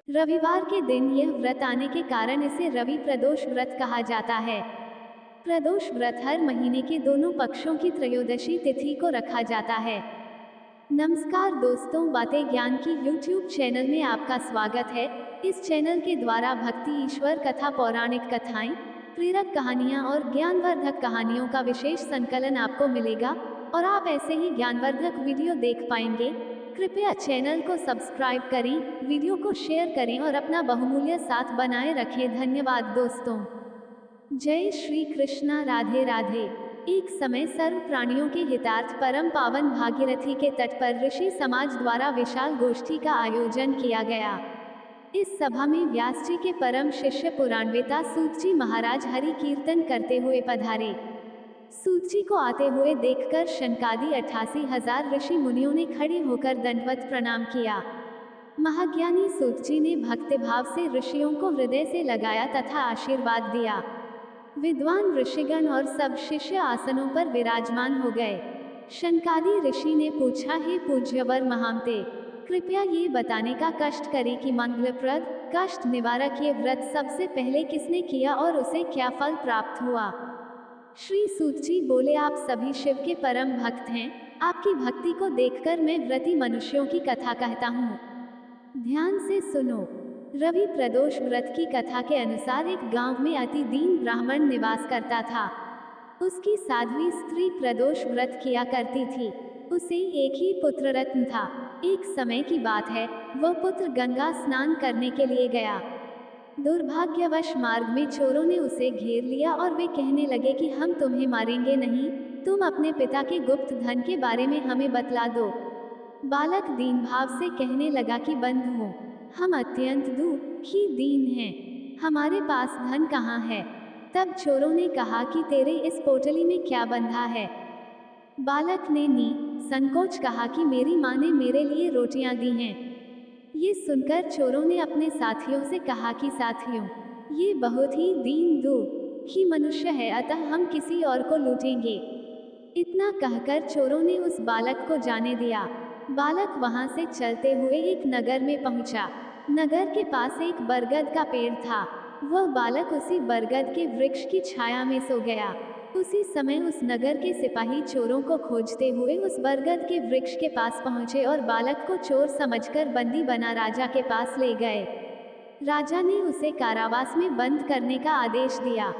रविवार के दिन यह व्रत आने के कारण इसे रवि प्रदोष व्रत कहा जाता है। प्रदोष व्रत हर महीने के दोनों पक्षों की त्रयोदशी तिथि को रखा जाता है। नमस्कार दोस्तों, बातें ज्ञान की YouTube चैनल में आपका स्वागत है। इस चैनल के द्वारा भक्ति, ईश्वर कथा, पौराणिक कथाएं, प्रेरक कहानियां और ज्ञानवर्धक कहानियों का विशेष संकलन आपको मिलेगा और आप ऐसे ही ज्ञानवर्धक वीडियो देख पाएंगे। कृपया चैनल को सब्सक्राइब करें, वीडियो को शेयर करें और अपना बहुमूल्य साथ बनाए रखें। धन्यवाद दोस्तों। जय श्री कृष्णा। राधे राधे। एक समय सर्व प्राणियों के हितार्थ परम पावन भागीरथी के तट पर ऋषि समाज द्वारा विशाल गोष्ठी का आयोजन किया गया। इस सभा में व्यास जी के परम शिष्य पुराणवेता सूत जी महाराज हरि कीर्तन करते हुए पधारे। सूत जी को आते हुए देखकर शनकादि 88,000 ऋषि मुनियों ने खड़े होकर दंडवत प्रणाम किया। महाज्ञानी सूत जी ने भक्तिभाव से ऋषियों को हृदय से लगाया तथा आशीर्वाद दिया। विद्वान ऋषिगण और सब शिष्य आसनों पर विराजमान हो गए। शनकादि ऋषि ने पूछा, हे पूज्यवर महामते, कृपया ये बताने का कष्ट करें कि मंगलप्रद, कष्ट निवारक ये व्रत सबसे पहले किसने किया और उसे क्या फल प्राप्त हुआ। श्री सूत जी बोले, आप सभी शिव के परम भक्त हैं। आपकी भक्ति को देखकर मैं व्रती मनुष्यों की कथा कहता हूँ। ध्यान से सुनो। रवि प्रदोष व्रत की कथा के अनुसार एक गांव में अति दीन ब्राह्मण निवास करता था। उसकी साध्वी स्त्री प्रदोष व्रत किया करती थी। उसे एक ही पुत्र रत्न था। एक समय की बात है, वह पुत्र गंगा स्नान करने के लिए गया। दुर्भाग्यवश मार्ग में चोरों ने उसे घेर लिया और वे कहने लगे कि हम तुम्हें मारेंगे नहीं, तुम अपने पिता के गुप्त धन के बारे में हमें बतला दो। बालक दीन भाव से कहने लगा कि बंधुओं, हम अत्यंत दुखी दीन हैं, हमारे पास धन कहाँ है। तब चोरों ने कहा कि तेरे इस पोटली में क्या बंधा है। बालक ने संकोच कहा कि मेरी माँ ने मेरे लिए रोटियां दी हैं। ये सुनकर चोरों ने अपने साथियों से कहा कि साथियों, ये बहुत ही दीन दुखी मनुष्य है, अतः हम किसी और को लूटेंगे। इतना कहकर चोरों ने उस बालक को जाने दिया। बालक वहां से चलते हुए एक नगर में पहुंचा। नगर के पास एक बरगद का पेड़ था। वह बालक उसी बरगद के वृक्ष की छाया में सो गया। उसी समय उस नगर के सिपाही चोरों को खोजते हुए उस बरगद के वृक्ष के पास पहुंचे और बालक को चोर समझकर बंदी बना राजा के पास ले गए। राजा ने उसे कारावास में बंद करने का आदेश दिया।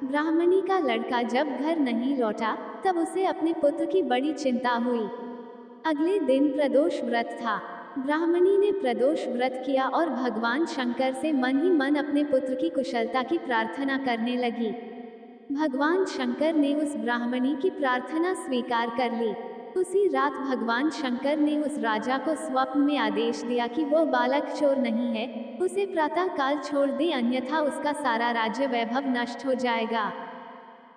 ब्राह्मणी का लड़का जब घर नहीं लौटा, तब उसे अपने पुत्र की बड़ी चिंता हुई। अगले दिन प्रदोष व्रत था। ब्राह्मणी ने प्रदोष व्रत किया और भगवान शंकर से मन ही मन अपने पुत्र की कुशलता की प्रार्थना करने लगी। भगवान शंकर ने उस ब्राह्मणी की प्रार्थना स्वीकार कर ली। उसी रात भगवान शंकर ने उस राजा को स्वप्न में आदेश दिया कि वो बालक चोर नहीं है, उसे प्रातः काल छोड़ दे, अन्यथा उसका सारा राज्य वैभव नष्ट हो जाएगा।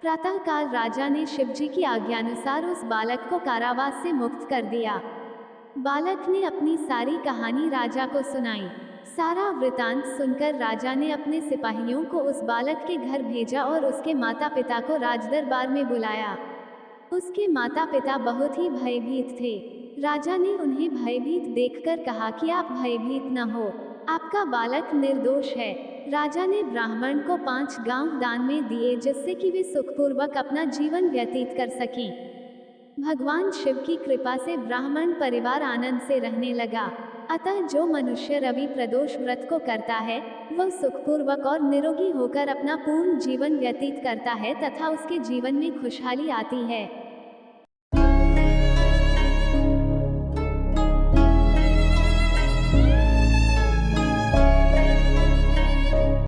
प्रातः काल राजा ने शिवजी की आज्ञानुसार उस बालक को कारावास से मुक्त कर दिया। बालक ने अपनी सारी कहानी राजा को सुनाई। सारा वृतांत सुनकर राजा ने अपने सिपाहियों को उस बालक के घर भेजा और उसके माता पिता को राजदरबार में बुलाया। उसके माता पिता बहुत ही भयभीत थे। राजा ने उन्हें भयभीत देखकर कहा कि आप भयभीत न हो, आपका बालक निर्दोष है। राजा ने ब्राह्मण को 5 गांव दान में दिए, जिससे कि वे सुखपूर्वक अपना जीवन व्यतीत कर सकें। भगवान शिव की कृपा से ब्राह्मण परिवार आनंद से रहने लगा। अतः जो मनुष्य रवि प्रदोष व्रत को करता है, वह सुखपूर्वक और निरोगी होकर अपना पूर्ण जीवन व्यतीत करता है तथा उसके जीवन में खुशहाली आती है।